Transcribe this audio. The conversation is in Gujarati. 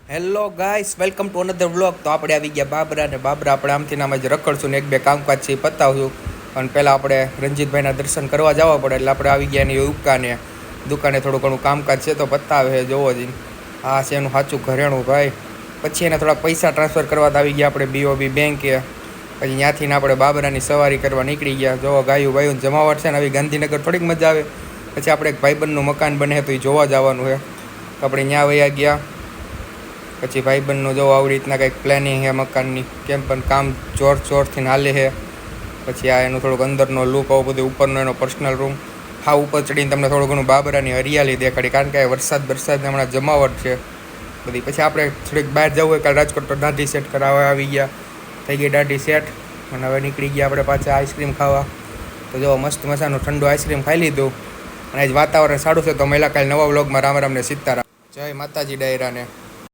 Hello guys, welcome to another vlog. તો આપણે આવી ગયા બાબરા ને બાબરા આપણે આમથી નામ જ રખડશું ને એક બે કામકાજ છે એ પતાવશું. અને પહેલાં આપણે રંજીતભાઈના દર્શન કરવા જવા પડે એટલે આપણે આવી ગયા એની દુકાને થોડું ઘણું કામકાજ છે તો પતાવે છે જોવો જ. આ છે એનું સાચું ઘરેણું ભાઈ. પછી એને થોડા પૈસા ટ્રાન્સફર કરવા આવી ગયા આપણે BOB બેંકે. પછી ત્યાંથી આપણે બાબરાની સવારી કરવા નીકળી ગયા. જોવો ગાયું ભાઈઓને જમાવટ છે ને આવી ગાંધીનગર થોડીક મજા આવે. પછી આપણે એક ભાઈબંધનું મકાન બને તો એ જોવા જવાનું છે તો આપણે ત્યાં વયા ગયા. પછી ભાઈબંધનું જો આવી રીતના કંઈક પ્લાનિંગ છે મકાનની, કેમ પણ કામ જોરથી હાલે છે. પછી આ એનું થોડુંક અંદરનો લુક આવો બધું, ઉપરનો એનો પર્સનલ રૂમ. હા, ઉપર ચડીને તમને થોડું ઘણું બાબરાની હરિયાળી દેખાડી, કારણ કે વરસાદને હમણાં જમાવટ છે બધી. પછી આપણે થોડીક બહાર જવું હોય, કાલ રાજકોટ તો દાઢી સેટ કરાવવા આવી ગયા, થઈ ગઈ દાઢી સેટ. અને હવે નીકળી ગયા આપણે પાછા આઈસ્ક્રીમ ખાવા. તો જો મસ્ત મજાનું ઠંડુ આઈસ્ક્રીમ ખાઈ લીધું. અને આજ વાતાવરણ સારું છે તો મહિલા કાલે નવા વ્લોગમાં રામ રામને સીતારામ. જય માતાજી ડાયરાને.